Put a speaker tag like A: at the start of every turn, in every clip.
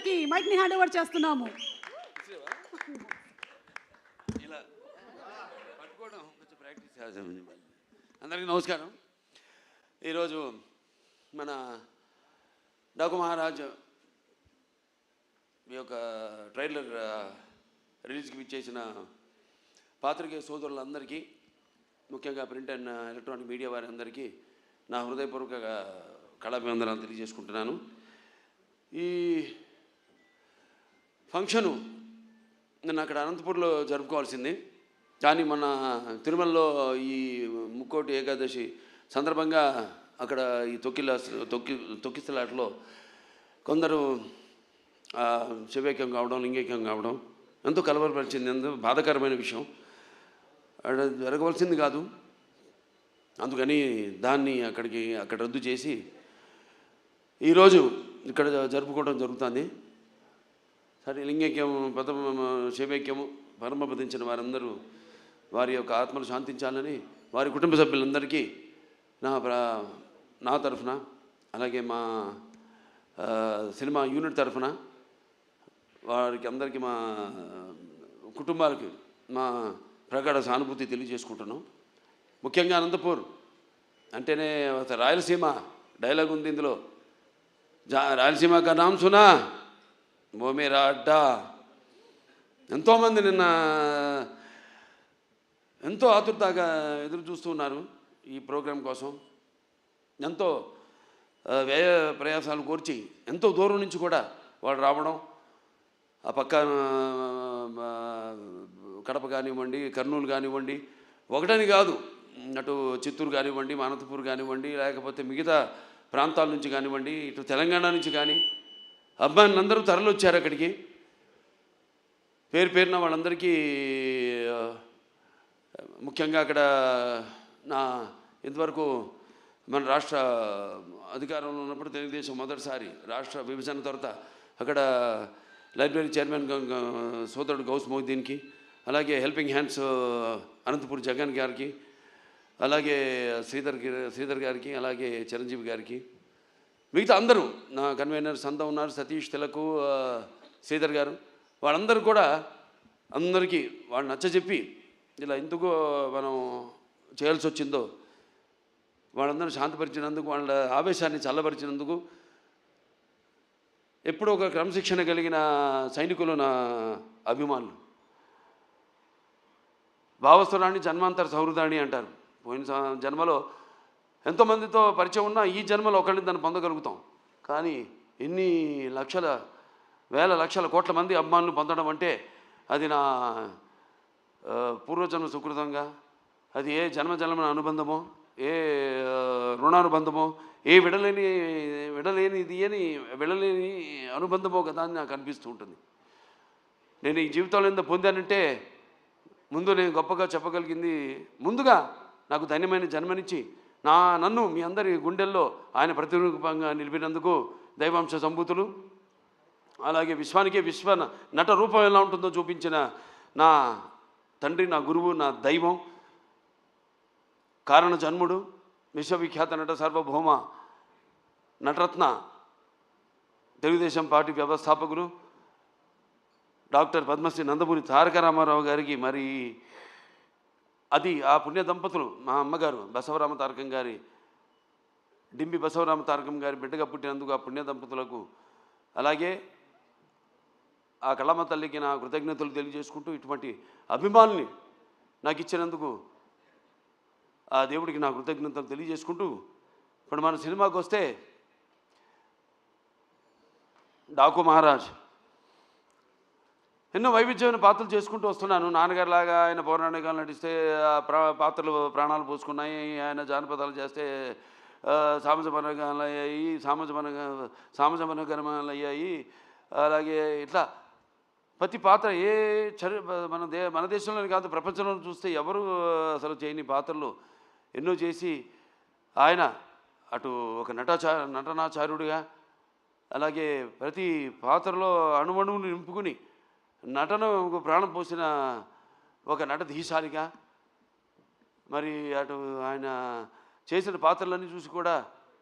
A: గారికి మైక్ని hand over చేస్తున్నాము.
B: ఇలా పట్టుకోవడం కొంచెం ప్రాక్టీస్ చేద్దాం. అందరికీ నమస్కారం. ఈరోజు మన డాకు మహారాజ్ మీ యొక్క ట్రైలర్ రిలీజ్కి ఇచ్చేసిన పాత్రికేయ సోదరులందరికీ, ముఖ్యంగా ప్రింట్ అండ్ ఎలక్ట్రానిక్ మీడియా వారి అందరికీ నా హృదయపూర్వక కళాభివందనాలు తెలియజేసుకుంటున్నాను. ఈ ఫంక్షను నేను అక్కడ అనంతపూర్లో జరుపుకోవాల్సింది, కానీ మన తిరుమలలో ఈ ముక్కోటి ఏకాదశి సందర్భంగా అక్కడ ఈ తొక్కిసలాటలో కొందరు శివైక్యం కావడం, లింగైక్యం కావడం ఎంతో కలవరపరిచింది, ఎంతో బాధాకరమైన విషయం. అక్కడ జరగవలసింది కాదు, అందుకని దాన్ని అక్కడ రద్దు చేసి ఈరోజు ఇక్కడ జరుపుకోవడం జరుగుతుంది. సరే, లింగైక్యం శైవైక్యము పరమపదించిన వారందరూ వారి యొక్క ఆత్మలు శాంతించాలని వారి కుటుంబ సభ్యులందరికీ నా తరఫున, అలాగే మా సినిమా యూనిట్ తరఫున వారికి అందరికీ, మా కుటుంబాలకి మా ప్రగాఢ సానుభూతి తెలియజేసుకుంటున్నాం. ముఖ్యంగా అనంతపూర్ అంటేనే రాయలసీమ డైలాగ్ ఉంది ఇందులో, రాయలసీమ కా నామ్ సునా ఓ మేరా అడ్డా. ఎంతోమంది నిన్న ఎంతో ఆతురతగా ఎదురు చూస్తూ ఉన్నారు ఈ ప్రోగ్రాం కోసం. ఎంతో వ్యయ ప్రయాసాలు కోర్చి ఎంతో దూరం నుంచి కూడా వాళ్ళు రావడం, ఆ పక్క కడప కానివ్వండి, కర్నూలు కానివ్వండి, ఒకటని కాదు, అటు చిత్తూరు కానివ్వండి, అనంతపూర్ కానివ్వండి, లేకపోతే మిగతా ప్రాంతాల నుంచి కానివ్వండి, ఇటు తెలంగాణ నుంచి కానీ అబ్బాయిలందరూ తరలి వచ్చారు అక్కడికి. పేరున వాళ్ళందరికీ ముఖ్యంగా అక్కడ ఇంతవరకు మన రాష్ట్ర అధికారంలో ఉన్నప్పుడు తెలుగుదేశం మొదటిసారి రాష్ట్ర విభజన తర్వాత అక్కడ లైబ్రరీ చైర్మన్ సోదరుడు గౌస్ మొహిద్దీన్కి, అలాగే హెల్పింగ్ హ్యాండ్స్ అనంతపూర్ జగన్ గారికి, అలాగే శ్రీధర్ గారికి, అలాగే చిరంజీవి గారికి, మిగతా అందరూ నా కన్వీనర్స్ అంతా ఉన్నారు, సతీష్ తిలకు, శ్రీధర్ గారు, వాళ్ళందరూ కూడా అందరికీ వాళ్ళు నచ్చజెప్పి ఇలా ఎందుకు మనం చేయాల్సి వచ్చిందో వాళ్ళందరూ శాంతపరిచినందుకు, వాళ్ళ ఆవేశాన్ని చల్లబరిచినందుకు, ఎప్పుడూ ఒక క్రమశిక్షణ కలిగిన సైనికులు నా అభిమానులు. భావస్థురాన్ని జన్మాంతర సౌహృదాన్ని అంటారు. పోయిన జన్మలో ఎంతోమందితో పరిచయం ఉన్నా ఈ జన్మలో ఒకళ్ళని దాన్ని పొందగలుగుతాం, కానీ ఎన్ని లక్షల వేల లక్షల కోట్ల మంది అభిమానులు పొందడం అంటే అది నా పూర్వజన్మ సుకృతంగా, అది ఏ జన్మజన్మ అనుబంధమో, ఏ రుణానుబంధమో, ఏ విడలేని అనుబంధమో కదా అని నాకు అనిపిస్తూ ఉంటుంది. నేను ఈ జీవితంలో ఎంత పొందానంటే, ముందు నేను గొప్పగా చెప్పగలిగింది, ముందుగా నాకు ధన్యమైన జన్మనిచ్చి నన్ను మీ అందరి గుండెల్లో ఆయన ప్రతిరూపంగా నిలిపినందుకు దైవాంశ సంభూతులు, అలాగే విశ్వానికే విశ్వ నట రూపం ఎలా ఉంటుందో చూపించిన నా తండ్రి, నా గురువు, నా దైవం, కారణ జన్ముడు, విశ్వవిఖ్యాత నట సార్వభౌమ నటరత్న, తెలుగుదేశం పార్టీ వ్యవస్థాపకులు డాక్టర్ పద్మశ్రీ నందమూరి తారక రామారావు గారికి, మరి అది ఆ పుణ్య దంపతులు మా అమ్మగారు బసవరామ తారకం గారి, డింబి బసవరామ తారకం గారి బిడ్డగా పుట్టినందుకు ఆ పుణ్య దంపతులకు, అలాగే ఆ కళమ్మ తల్లికి నా కృతజ్ఞతలు తెలియజేసుకుంటూ, ఇటువంటి అభిమానుల్ని నాకు ఇచ్చినందుకు ఆ దేవుడికి నా కృతజ్ఞతలు తెలియజేసుకుంటూ, ఇప్పుడు మన సినిమాకి వస్తే డాకు మహారాజ్ ఎన్నో వైవిధ్యమైన పాత్రలు చేసుకుంటూ వస్తున్నాను. నాన్నగారిలాగా ఆయన పౌరాణికాలు నటిస్తే పాత్రలు ప్రాణాలు పోసుకున్నాయి, ఆయన జానపదాలు చేస్తే సామాజ మనోగమనాలు అయ్యాయి. అలాగే ఇట్లా ప్రతి పాత్ర మన దేశంలోనే కాదు ప్రపంచంలో చూస్తే ఎవరు అసలు చేయని పాత్రలు ఎన్నో చేసి ఆయన అటు ఒక నటనాచార్యుడిగా, అలాగే ప్రతి పాత్రలో అణువణువును నింపుకుని నటనకు ప్రాణం పోసిన ఒక నటధీశాలిగా, మరి అటు ఆయన చేసిన పాత్రలన్నీ చూసి కూడా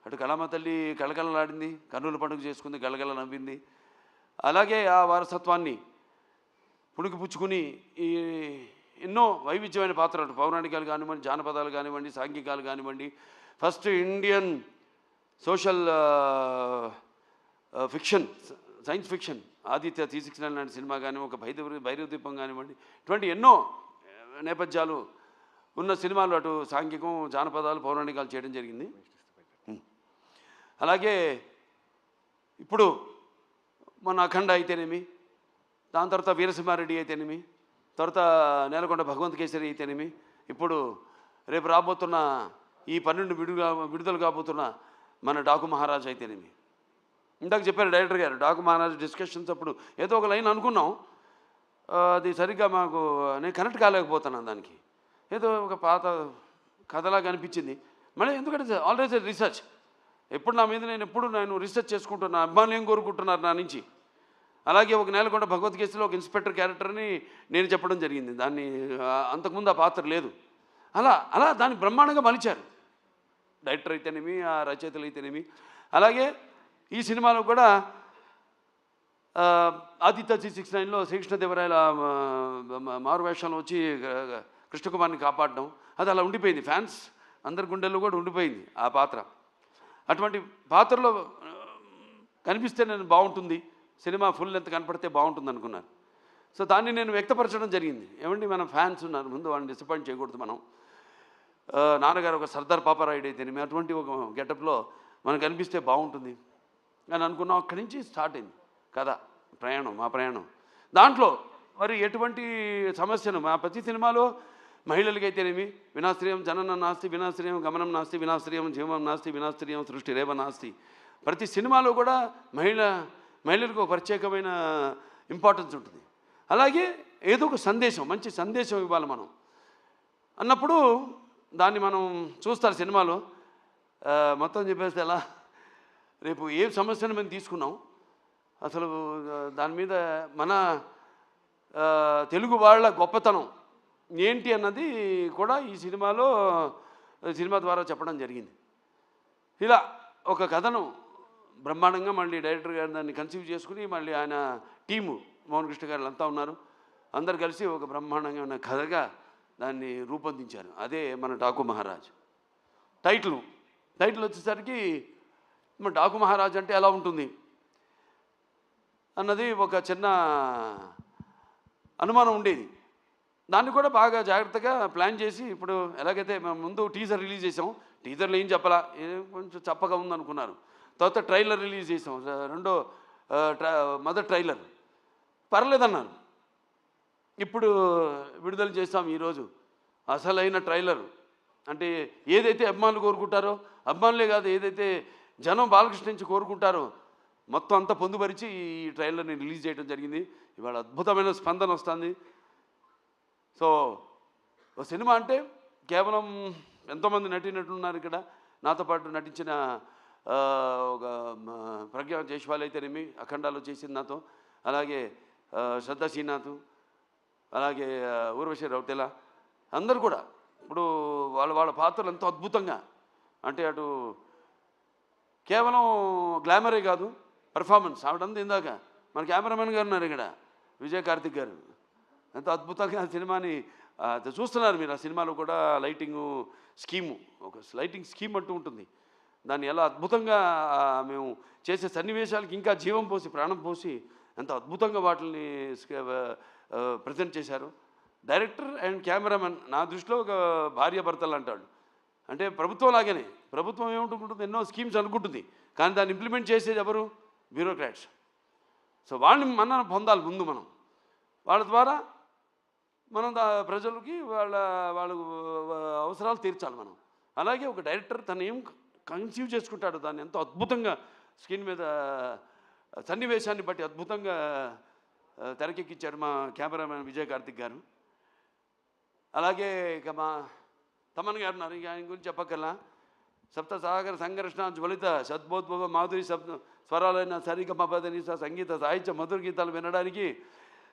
B: అటు కళమ్మ తల్లి కళకళలాడింది, కన్నుల పండుగ చేసుకుంది, గలగల నవ్వింది. అలాగే ఆ వారసత్వాన్ని పుణికిపుచ్చుకుని ఈ ఎన్నో వైవిధ్యమైన పాత్రలు, పౌరాణికాలు కానివ్వండి, జానపదాలు కానివ్వండి, సాంఘికాలు కానివ్వండి, first Indian social fiction, science fiction Aditya 369 లాంటి సినిమా కానీ, ఒక భైరవ దీపం కానివ్వండి, ఇటువంటి ఎన్నో నేపథ్యాలు ఉన్న సినిమాలు అటు సాంఘికం, జానపదాలు, పౌరాణికాలు చేయడం జరిగింది. అలాగే ఇప్పుడు మన అఖండ అయితేనేమి, దాని తర్వాత వీరసింహారెడ్డి అయితేనేమి, తర్వాత నేలకొండ భగవంత్ కేసరి అయితేనేమి, ఇప్పుడు రేపు రాబోతున్న ఈ 12 విడుదల కాబోతున్న మన డాకు మహారాజ్ అయితేనేమి. ఇందాక చెప్పారు డైరెక్టర్ గారు, డాకు మహారాజ్ డిస్కషన్స్ అప్పుడు ఏదో ఒక లైన్ అనుకున్నాం, అది సరిగ్గా మాకు నేను కనెక్ట్ కాలేకపోతున్నాను. దానికి ఏదో ఒక పాత కథలాగా అనిపించింది. మళ్ళీ ఎందుకంటే ఆల్వేస్ రీసెర్చ్, ఎప్పుడు నా మీద నేను రీసెర్చ్ చేసుకుంటున్నా, అభిమానులు ఏం కోరుకుంటున్నారు నా నుంచి. అలాగే ఒక నేలకొండ భగవత్ కేసులో ఒక ఇన్స్పెక్టర్ క్యారెక్టర్ని నేను చెప్పడం జరిగింది. దాన్ని అంతకుముందు ఆ పాత్ర లేదు. అలా దాన్ని బ్రహ్మాండంగా మలిచారు డైరెక్టర్ అయితేనేమి, ఆ రచయితలు అయితేనేమి. అలాగే ఈ సినిమాలో కూడా ఆదిత్య 369లో శ్రీకృష్ణదేవరాయల మారువేషంలో వచ్చి కృష్ణకుమార్ని కాపాడడం, అది అలా ఉండిపోయింది. ఫ్యాన్స్ అందరి గుండెల్లో కూడా ఉండిపోయింది ఆ పాత్ర. అటువంటి పాత్రలో కనిపిస్తే నేను బాగుంటుంది, సినిమా ఫుల్ లెంత్ కనపడితే బాగుంటుంది అనుకున్నారు. సో దాన్ని నేను వ్యక్తపరచడం జరిగింది. ఏమండి, మన ఫ్యాన్స్ ఉన్నారు, ముందు వాళ్ళని డిసప్పాయింట్ చేయకూడదు మనం. నాన్నగారు ఒక సర్దార్ పాపారాయుడు అయితేనేమి, అటువంటి ఒక గెటప్లో మనకు కనిపిస్తే బాగుంటుంది అని అనుకున్నాం. అక్కడి నుంచి స్టార్ట్ అయింది కథ, మా ప్రయాణం. దాంట్లో మరి ఎటువంటి సమస్యను మా ప్రతి సినిమాలో మహిళలకైతేనేమి, వినాశ్రయం జననం నాస్తి, వినాశ్రయం గమనం నాస్తి, వినాశ్రయం జీవం నాస్తి, వినాశ్రయం సృష్టి రేవ నాస్తి. ప్రతి సినిమాలో కూడా మహిళలకు ఒక ప్రత్యేకమైన ఇంపార్టెన్స్ ఉంటుంది. అలాగే ఏదో ఒక సందేశం, మంచి సందేశం ఇవ్వాలి మనం అన్నప్పుడు దాన్ని మనం చూస్తారు సినిమాలో. మొత్తం చెప్పేస్తే ఎలా, రేపు ఏ సమస్యను మేము తీసుకున్నాం, అసలు దాని మీద మన తెలుగు వాళ్ళ గొప్పతనం ఏంటి అన్నది కూడా ఈ సినిమా ద్వారా చెప్పడం జరిగింది. ఇలా ఒక కథను బ్రహ్మాండంగా మళ్ళీ డైరెక్టర్ గారు దాన్ని కన్సీవ్ చేసుకుని, మళ్ళీ ఆయన టీము మోహన్ కృష్ణ గారు అంతా ఉన్నారు, అందరు కలిసి ఒక బ్రహ్మాండంగా ఉన్న కథగా దాన్ని రూపొందించారు. అదే మన డాకు మహారాజ్. టైటిల్ వచ్చేసరికి మన డాకు మహారాజ్ అంటే ఎలా ఉంటుంది అన్నది ఒక చిన్న అనుమానం ఉండేది. దాన్ని కూడా బాగా జాగ్రత్తగా ప్లాన్ చేసి, ఇప్పుడు ఎలాగైతే మేము ముందు టీజర్ రిలీజ్ చేసాం, టీజర్లో ఏం చెప్పాలా, కొంచెం చప్పగా ఉందనుకున్నారు. తర్వాత ట్రైలర్ రిలీజ్ చేసాం, మొదటి ట్రైలర్ పర్లేదన్నారు. ఇప్పుడు విడుదల చేస్తాం ఈరోజు అసలైన ట్రైలర్. అంటే ఏదైతే అభిమానులు కోరుకుంటారో, అభిమానులే కాదు, ఏదైతే జనం బాలకృష్ణ నుంచి కోరుకుంటారో మొత్తం అంతా పొందుపరిచి ఈ ట్రైలర్ని రిలీజ్ చేయడం జరిగింది. ఇవాళ అద్భుతమైన స్పందన వస్తుంది. సో ఒక సినిమా అంటే కేవలం ఎంతోమంది నటీనటులున్నారు ఇక్కడ. నాతో పాటు నటించిన ఒక ప్రజ్ఞా జైస్వాల్ అయితేనేమి, అఖండాలో చేసింది నాతో, అలాగే శ్రద్ధా శ్రీనాథ్, అలాగే ఊర్వశి రౌతెల, అందరూ కూడా ఇప్పుడు వాళ్ళ పాత్రలు ఎంతో అద్భుతంగా, అంటే అటు కేవలం గ్లామరే కాదు, పెర్ఫార్మెన్స్. ఆవిడంతా ఇందాక మన కెమెరామెన్ గారు ఉన్నారు ఇక్కడ, విజయ్ కార్తిక్ గారు, ఎంతో అద్భుతంగా సినిమాని చూస్తున్నారు మీరు. ఆ సినిమాలో కూడా లైటింగు స్కీము, ఒక లైటింగ్ స్కీమ్ అంటూ ఉంటుంది. దాన్ని ఎలా అద్భుతంగా మేము చేసే సన్నివేశాలకి ఇంకా జీవం పోసి, ప్రాణం పోసి ఎంతో అద్భుతంగా వాటిని ప్రజెంట్ చేశారు. డైరెక్టర్ అండ్ కెమెరామెన్ నా దృష్టిలో ఒక భార్యాభర్తలు అంటాడు. అంటే ప్రభుత్వం లాగానే, ప్రభుత్వం ఏముంటుంది, ఎన్నో స్కీమ్స్ అనుకుంటుంది, కానీ దాన్ని ఇంప్లిమెంట్ చేసేది ఎవరు? బ్యూరోక్రాట్స్. సో వాళ్ళని మనం పొందాలి ముందు, మనం వాళ్ళ ద్వారా మనం ప్రజలకి వాళ్ళ అవసరాలు తీర్చాలి మనం. అలాగే ఒక డైరెక్టర్ తను ఏం కన్సీవ్ చేసుకుంటాడు, దాన్ని ఎంతో అద్భుతంగా స్క్రీన్ మీద సన్నివేశాన్ని బట్టి అద్భుతంగా తెరకెక్కించాడు మా కెమెరామెన్ విజయ్ కార్తిక్ గారు. అలాగే ఇక మా తమన్ గారు ఉన్నారు, ఇక ఆయన గురించి చెప్పక్కర్లా. సప్త సాగర సంఘర్షణ జ్వలిత సద్భోద్భవ మాధురి స్వరాలైన సరిగమ పదనిస సంగీత సాహిత్య మధుర గీతాలు వినడానికి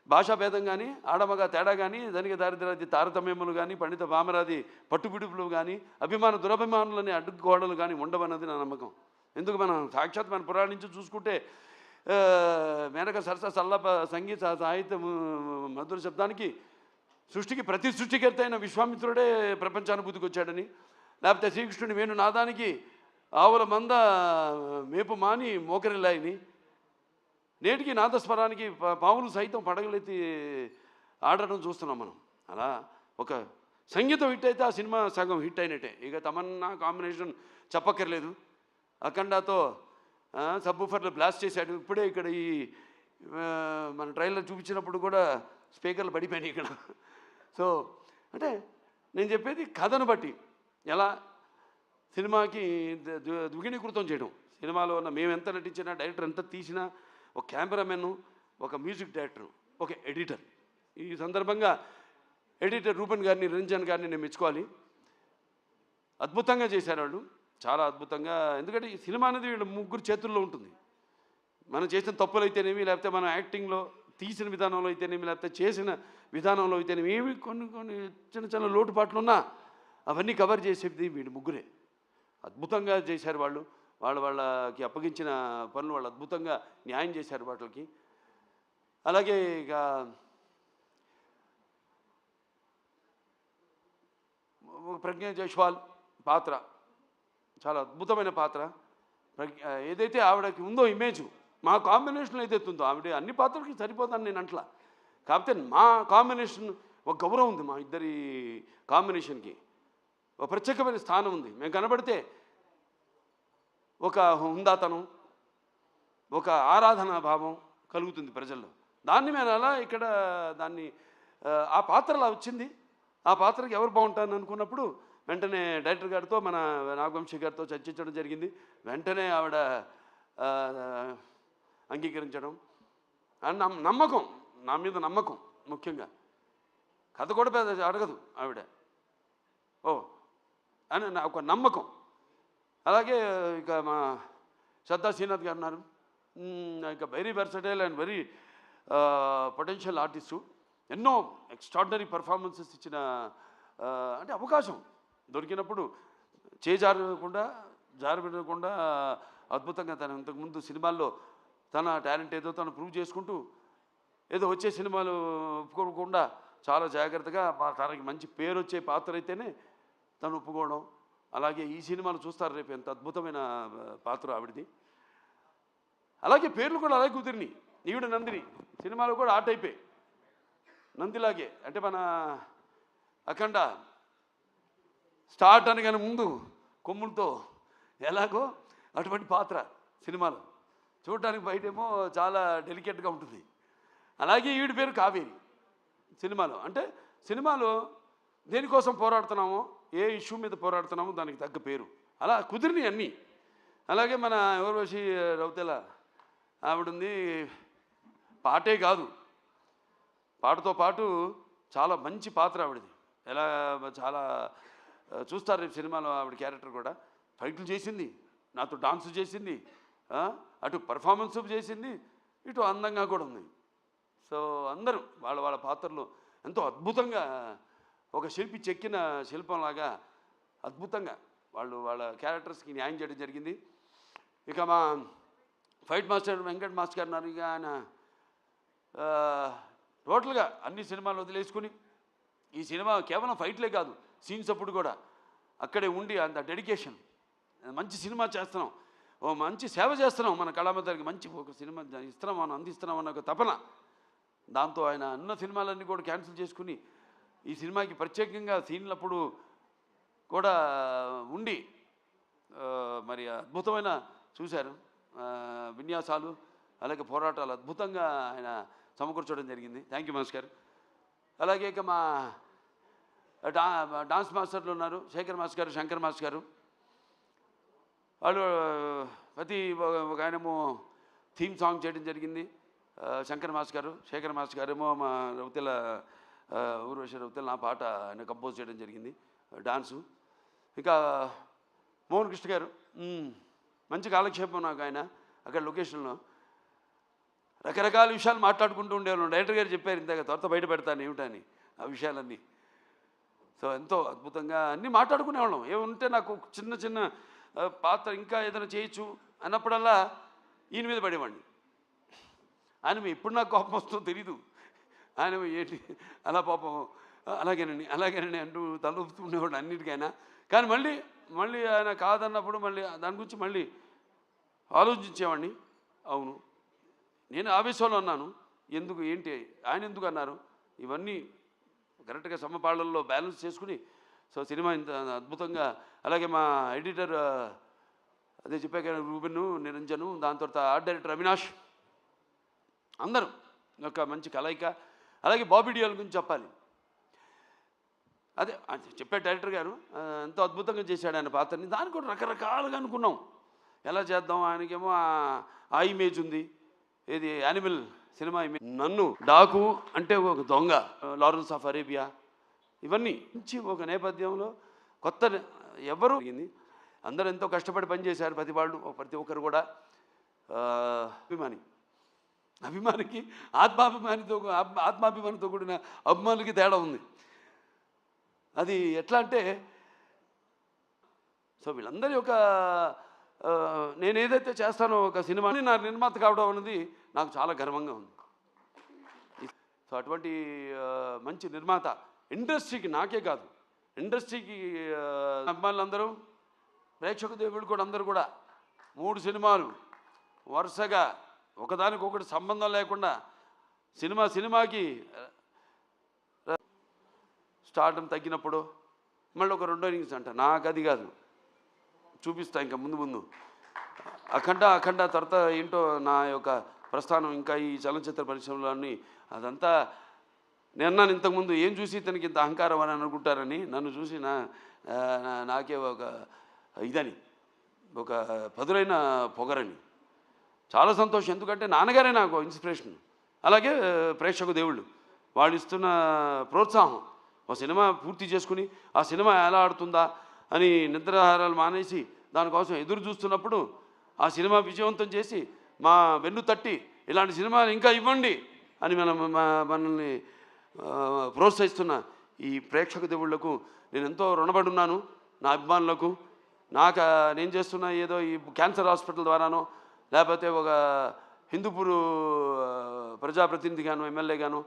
B: భాషా భేదం కానీ, ఆడమగ తేడా కానీ, ధనిక దారిద్ర్యాది తారతమ్యములు కానీ, పండిత పామరాది పట్టుబిడుపులు కానీ, అభిమాన దురభిమానులని అడ్డుకోవడాలు కానీ ఉండవన్నది నా నమ్మకం. ఎందుకు మనం సాక్షాత్ మన పురాణం నుంచి చూసుకుంటే మేనక సరస సల్లప సంగీత సాహిత్య మధుర శబ్దానికి సృష్టికి ప్రతి సృష్టికర్త అయిన విశ్వామిత్రుడే ప్రపంచానుభూతికి వచ్చాడని, లేకపోతే శ్రీకృష్ణుని వేణు నాదానికి ఆవుల మంద మేపు మాని మోకరిల్లాయని, నేటికి నాదస్వరానికి పావులు సైతం పడగలెత్తి ఆడటం చూస్తున్నాం మనం. అలా ఒక సంగీతం హిట్ అయితే ఆ సినిమా సగం హిట్ అయినట్టే. ఇక తమన్నా కాంబినేషన్ చెప్పక్కర్లేదు. అఖండాతో సబ్బూఫర్లు బ్లాస్ట్ చేశాడు. ఇప్పుడే ఇక్కడ ఈ మన ట్రైలర్ చూపించినప్పుడు కూడా స్పీకర్లు పడిపోయినాయి ఇక్కడ. సో అంటే నేను చెప్పేది కథను బట్టి ఎలా సినిమాకి ద్విగుణీకృతం చేయడం. సినిమాలో ఉన్న మేము ఎంత నటించినా, డైరెక్టర్ ఎంత తీసినా, ఒక కెమెరామెన్, ఒక మ్యూజిక్ డైరెక్టర్, ఒక ఎడిటర్. ఈ సందర్భంగా ఎడిటర్ రూపన్ గారిని, నిరంజన్ గారిని నేను మెచ్చుకోవాలి. అద్భుతంగా చేశారు వాళ్ళు, చాలా అద్భుతంగా. ఎందుకంటే ఈ సినిమా అనేది వీళ్ళ ముగ్గురు చేతుల్లో ఉంటుంది. మనం చేసిన తప్పులు అయితేనేమి, లేకపోతే మనం యాక్టింగ్లో తీసిన విధానంలో అయితేనేమి, లేకపోతే చేసిన విధానంలో అయితేనేమి, ఏమి కొన్ని కొన్ని చిన్న చిన్న లోటుపాట్లు ఉన్నా అవన్నీ కవర్ చేసేది వీళ్ళు ముగ్గురే. అద్భుతంగా చేశారు వాళ్ళు. వాళ్ళకి అప్పగించిన పనులు వాళ్ళు అద్భుతంగా న్యాయం చేశారు వాటికి. అలాగే ఇక ప్రజ్ఞ జైస్వాల్ పాత్ర చాలా అద్భుతమైన పాత్ర. ఏదైతే ఆవిడకి ఉందో ఇమేజ్, మా కాంబినేషన్ ఏదైతే ఉందో, ఆవిడ అన్ని పాత్రలకి సరిపోతాను నేను అంటలా. కాకపోతే మా కాంబినేషన్ ఒక గౌరవం ఉంది, మా ఇద్దరి కాంబినేషన్కి ఒక ప్రత్యేకమైన స్థానం ఉంది. మేము కనబడితే ఒక హుందాతనం, ఒక ఆరాధనా భావం కలుగుతుంది ప్రజల్లో. దాన్ని మేము అలా ఇక్కడ దాన్ని ఆ పాత్ర అలా వచ్చింది. ఆ పాత్రకి ఎవరు బాగుంటారని అనుకున్నప్పుడు వెంటనే డైరెక్టర్ గారితో, మన నాగవంశీ గారితో చర్చించడం జరిగింది. వెంటనే ఆవిడ అంగీకరించడం, నమ్మకం, నా మీద నమ్మకం. ముఖ్యంగా కథ కూడా పెద్ద అడగదు ఆవిడ, ఓ అని ఒక నమ్మకం. అలాగే ఇక మా శ్రద్ధా శ్రీనాథ్ గారు ఉన్నారు. ఇక very versatile and very potential artist. ఎన్నో ఎక్స్ట్రాడినరీ పర్ఫార్మెన్సెస్ ఇచ్చిన, అంటే అవకాశం దొరికినప్పుడు జారబెట్టకుండా అద్భుతంగా తను ఇంతకుముందు సినిమాల్లో తన టాలెంట్ ఏదో తను ప్రూవ్ చేసుకుంటూ, ఏదో వచ్చే సినిమాలు ఒప్పుకోకుండా చాలా జాగ్రత్తగా తనకి మంచి పేరు వచ్చే పాత్ర అయితేనే తను ఒప్పుకోవడం. అలాగే ఈ సినిమాలు చూస్తారు రేపు, ఎంత అద్భుతమైన పాత్ర ఆవిడది. అలాగే పేర్లు కూడా అలాగే కుదిరినాయి. ఈవిడ నందిని సినిమాలో కూడా ఆ టైపే, నందిలాగే. అంటే మన అఖండ స్టార్ట్ అనగానే ముందు కొమ్ములతో ఎలాగో అటువంటి పాత్ర సినిమాలో చూడటానికి బయటేమో చాలా డెలికేట్గా ఉంటుంది. అలాగే ఈవిడ పేరు కావేరి సినిమాలో. అంటే సినిమాలో దేనికోసం పోరాడుతున్నామో, ఏ ఇష్యూ మీద పోరాడుతున్నామో దానికి తగ్గ పేరు అలా కుదిరినాయి అన్నీ. అలాగే మన ఊర్వశి రౌతెల ఆవిడుంది. పాటే కాదు, పాటతో పాటు చాలా మంచి పాత్ర ఆవిడది. ఎలా చాలా చూస్తారు రేపు సినిమాలో ఆవిడ క్యారెక్టర్ కూడా. ఫైట్లు చేసింది, నాతో డాన్స్ చేసింది, అటు పర్ఫార్మెన్స్ చేసింది, ఇటు అందంగా కూడా ఉంది. సో అందరూ వాళ్ళ పాత్రలు ఎంతో అద్భుతంగా, ఒక శిల్పి చెక్కిన శిల్పంలాగా అద్భుతంగా వాళ్ళ క్యారెక్టర్స్కి న్యాయం చేయడం జరిగింది. ఇక మా ఫైట్ మాస్టర్ వెంకట్ మాస్టర్ గారు ఉన్నారు. ఇక ఆయన టోటల్గా అన్ని సినిమాలు వదిలేసుకుని ఈ సినిమా కేవలం ఫైట్లే కాదు, సీన్స్ అప్పుడు కూడా అక్కడే ఉండి అంత డెడికేషన్, మంచి సినిమా చేస్తున్నాం, ఓ మంచి సేవ చేస్తున్నాం మన కళామందరికి, మంచి ఒక సినిమా ఇస్తున్నాం, మనం అందిస్తున్నాం అన్న ఒక తపన. దాంతో ఆయన అన్న సినిమాలన్నీ కూడా క్యాన్సిల్ చేసుకుని ఈ సినిమాకి ప్రత్యేకంగా సీన్లప్పుడు కూడా ఉండి మరి అద్భుతమైన చూశారు విన్యాసాలు, అలాగే పోరాటాలు అద్భుతంగా ఆయన సమకూర్చడం జరిగింది. థ్యాంక్ యూ మాస్టర్ గారు. అలాగే ఇక మా డాన్స్ మాస్టర్లు ఉన్నారు, శేఖర్ మాస్టర్ గారు, శంకర్ మాస్టర్ గారు. వాళ్ళు ప్రతి ఒక ఆయనేమో థీమ్ సాంగ్ చేయడం జరిగింది, శంకర్ మాస్టర్ గారు. శేఖర్ మాస్టర్ గారేమో మా రౌతెల ఊర్వశి రౌతెల నా పాట ఆయన కంపోజ్ చేయడం జరిగింది, డాన్సు. ఇంకా మోహన్ కృష్ణ గారు మంచి కాలక్షేపం నాకు. ఆయన అక్కడ లొకేషన్లో రకరకాల విషయాలు మాట్లాడుకుంటూ ఉండేవాళ్ళం. డైరెక్టర్ గారు చెప్పారు ఇందాక, త్వరతో బయట పెడతాను ఏమిటని ఆ విషయాలన్నీ. సో ఎంతో అద్భుతంగా అన్నీ మాట్లాడుకునేవాళ్ళం. ఏముంటే నాకు చిన్న చిన్న పాత్ర ఇంకా ఏదైనా చేయొచ్చు అన్నప్పుడల్లా ఈయన మీద పడేవాడిని. ఆయన ఎప్పుడు నాకు కోపం వస్తుందో తెలీదు. ఆయన ఏంటి అలా పాపం అలాగేనండి అంటూ తలూపుతుండేవాడు అన్నిటికైనా. కానీ మళ్ళీ ఆయన కాదన్నప్పుడు మళ్ళీ దాని గురించి మళ్ళీ ఆలోచించేవాడిని. అవును, నేను ఆవేశంలో అన్నాను, ఎందుకు ఏంటి ఆయన ఎందుకు అన్నారు, ఇవన్నీ కరెక్ట్గా సమపాళ్ళల్లో బ్యాలెన్స్ చేసుకుని సో సినిమా ఇంత అద్భుతంగా. అలాగే మా ఎడిటర్ అదే చెప్పాక రూబెను, నిరంజను, దాని తర్వాత ఆర్ట్ డైరెక్టర్ అవినాష్, అందరూ ఒక మంచి కలయిక. అలాగే బాబీ డియోల్ గురించి చెప్పాలి. అదే చెప్పే డైరెక్టర్ గారు ఎంతో అద్భుతంగా చేశాడు ఆయన పాత్రని. దానికి కూడా రకరకాలుగా అనుకున్నాం ఎలా చేద్దాం. ఆయనకేమో ఆ ఇమేజ్ ఉంది, ఏది యానిమల్ సినిమా ఇమేజ్. నన్ను డాకు అంటే ఒక దొంగ, లారెన్స్ ఆఫ్ అరేబియా, ఇవన్నీ మంచి ఒక నేపథ్యంలో కొత్త ఎవరు అందరూ ఎంతో కష్టపడి పనిచేశారు. ప్రతి ఒక్కరు కూడా అభిమానికి ఆత్మాభిమానితో కూడిన అభిమానులకి తేడా ఉంది. అది ఎట్లా అంటే సో వీళ్ళందరి యొక్క నేను ఏదైతే చేస్తానో ఒక సినిమాని నా నిర్మాత కావడం అనేది నాకు చాలా గర్వంగా ఉంది. సో అటువంటి మంచి నిర్మాత ఇండస్ట్రీకి, నాకే కాదు ఇండస్ట్రీకి అభిమానులందరూ, ప్రేక్షక దేవుళ్ళు కూడా అందరూ కూడా 3 సినిమాలు వరుసగా ఒకదానికొకటి సంబంధం లేకుండా సినిమాకి స్టార్టం తగ్గినప్పుడు మళ్ళీ ఒక 2వ ఇన్నింగ్స్ అంట. నాకు అది కాదు, చూపిస్తా ఇంకా ముందు అఖండ తర్వాత ఏంటో నా యొక్క ప్రస్థానం ఇంకా ఈ చలనచిత్ర పరిశ్రమలోని అదంతా. నేను ఇంతకుముందు ఏం చూసి ఇతనికి ఇంత అహంకారం అని అనుకుంటారని, నన్ను చూసి నాకే ఒక ఇదని, ఒక పదులైన పొగరని. చాలా సంతోషం, ఎందుకంటే నాన్నగారే నాకు ఇన్స్పిరేషన్. అలాగే ప్రేక్షక దేవుళ్ళు వాళ్ళు ఇస్తున్న ప్రోత్సాహం. ఒక సినిమా పూర్తి చేసుకుని ఆ సినిమా ఎలా ఆడుతుందా అని నిద్రాహారాలు మానేసి దానికోసం ఎదురు చూస్తున్నప్పుడు ఆ సినిమా విజయవంతం చేసి మా వెన్ను తట్టి ఇలాంటి సినిమాలు ఇంకా ఇవ్వండి అని మనల్ని ప్రోత్సహిస్తున్న ఈ ప్రేక్షక దేవుళ్లకు నేను ఎంతో రుణపడి ఉన్నాను. నా అభిమానులకు, నేను చేస్తున్న ఏదో ఈ క్యాన్సర్ హాస్పిటల్ ద్వారానో లేకపోతే ఒక హిందూపూర్ ప్రజాప్రతినిధిగాను ఎమ్మెల్యేగాను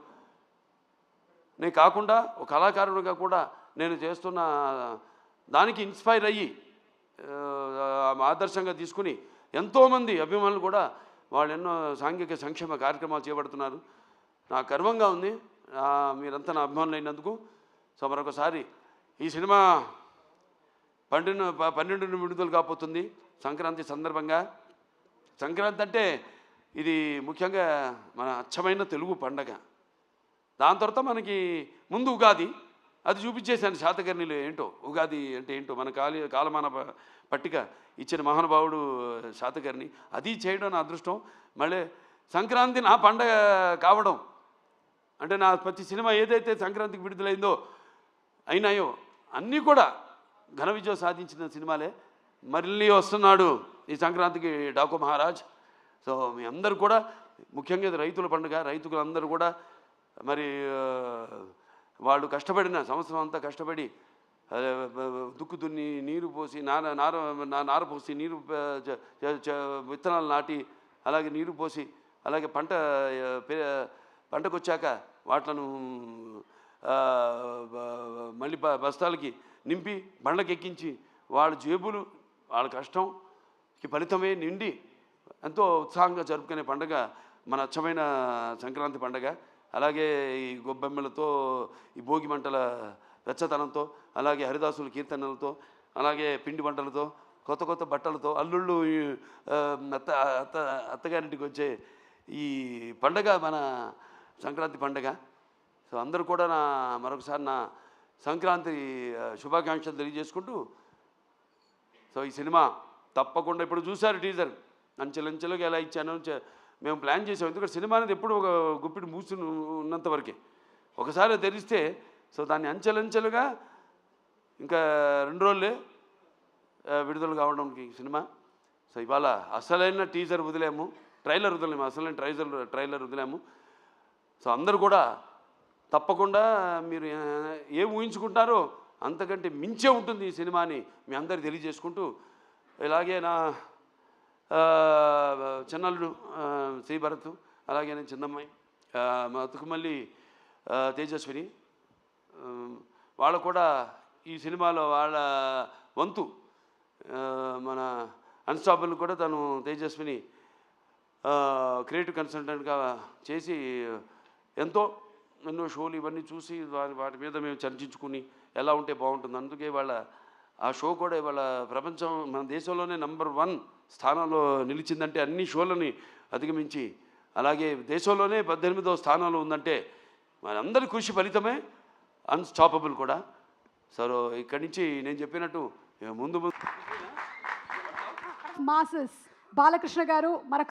B: నేను కాకుండా ఒక కళాకారుడిగా కూడా నేను చేస్తున్న దానికి ఇన్స్పైర్ అయ్యి ఆదర్శంగా తీసుకుని ఎంతోమంది అభిమానులు కూడా వాళ్ళు ఎన్నో సాంఘిక సంక్షేమ కార్యక్రమాలు చేపడుతున్నారు. నాకు గర్వంగా ఉంది మీరంతా నా అభిమానులు అయినందుకు. సో మరొకసారి ఈ సినిమా 12 విడుదల కాబోతుంది సంక్రాంతి సందర్భంగా. సంక్రాంతి అంటే ఇది ముఖ్యంగా మన అచ్చమైన తెలుగు పండగ. దాని తర్వాత మనకి ముందు ఉగాది, అది చూపించేశాను శాతకర్ణిలో ఏంటో ఉగాది అంటే ఏంటో మన కాలమాన పట్టిక ఇచ్చిన మహానుభావుడు శాతకర్ణి. అది చేయడం నా అదృష్టం. మళ్ళీ సంక్రాంతి నా పండగ కావడం అంటే నా ప్రతి సినిమా ఏదైతే సంక్రాంతికి విడుదలైందో అయినాయో అన్నీ కూడా ఘన విజయం సాధించిన సినిమాలే. మళ్ళీ వస్తున్నాడు ఈ సంక్రాంతికి డాకు మహారాజ్. సో మీ అందరూ కూడా ముఖ్యంగా ఇది రైతుల పండుగ. రైతులందరూ కూడా మరి వాళ్ళు కష్టపడిన సంవత్సరం అంతా కష్టపడి దుక్కు దున్ని నీరు పోసి నార పోసి నీరు విత్తనాలు నాటి అలాగే నీరు పోసి అలాగే పంటకు వచ్చాక వాటిలను మళ్ళీ బస్తాలకి నింపి బండ్లకి ఎక్కించి వాళ్ళ జేబులు వాళ్ళ కష్టంకి ఫలితమే నిండి ఎంతో ఉత్సాహంగా జరుపుకునే పండుగ మన అచ్చమైన సంక్రాంతి పండుగ. అలాగే ఈ గొబ్బెమ్మలతో, ఈ భోగి మంటల వెచ్చతనంతో, అలాగే హరిదాసుల కీర్తనలతో, అలాగే పిండి వంటలతో, కొత్త బట్టలతో, అల్లుళ్ళు అత్తగారింటికి వచ్చే ఈ పండగ మన సంక్రాంతి పండగ. సో అందరూ కూడా మరొకసారి నా సంక్రాంతి శుభాకాంక్షలు తెలియజేసుకుంటూ, సో ఈ సినిమా తప్పకుండా ఇప్పుడు చూశారు టీజర్, అంచెలంచెలుగా ఎలా ఇచ్చాను మేము ప్లాన్ చేసాం. ఎందుకంటే సినిమా అనేది ఎప్పుడు ఒక గుప్పిడి మూసి ఉన్నంత వరకే, ఒకసారి తెరిస్తే సో దాన్ని అంచెలంచెలుగా ఇంకా 2 రోజులే విడుదల కావడానికి సినిమా. సో ఇవాళ అసలైన టీజర్ వదిలేము, ట్రైలర్ వదిలేము, అసలైన ట్రైలర్ వదిలేము. సో అందరూ కూడా తప్పకుండా మీరు ఏం ఊహించుకుంటారో అంతకంటే మించే ఉంటుంది ఈ సినిమాని మీ అందరికి తెలియజేసుకుంటూ, ఇలాగే నా చిన్నల్లుడు శ్రీభరత్, అలాగే చిన్నమ్మాయి, మా తుకుమల్లి తేజస్విని, వాళ్ళు కూడా ఈ సినిమాలో వాళ్ళ వంతు మన అన్స్టాపబుల్ కూడా తను తేజస్విని క్రియేటివ్ కన్సల్టెంట్గా చేసి ఎన్నో షోలు ఇవన్నీ చూసి వాటి మీద మేము చర్చించుకుని ఎలా ఉంటే బాగుంటుంది. అందుకే వాళ్ళ ఆ షో కూడా ఇవాళ ప్రపంచం మన దేశంలోనే నంబర్ 1 స్థానంలో నిలిచిందంటే, అన్ని షోలని అధిగమించి, అలాగే దేశంలోనే 18వ స్థానంలో ఉందంటే మనందరి కృషి ఫలితమే అన్స్టాపబుల్ కూడా. సో ఇక్కడి నుంచి నేను చెప్పినట్టు ముందు
A: మాసెస్ బాలకృష్ణ గారు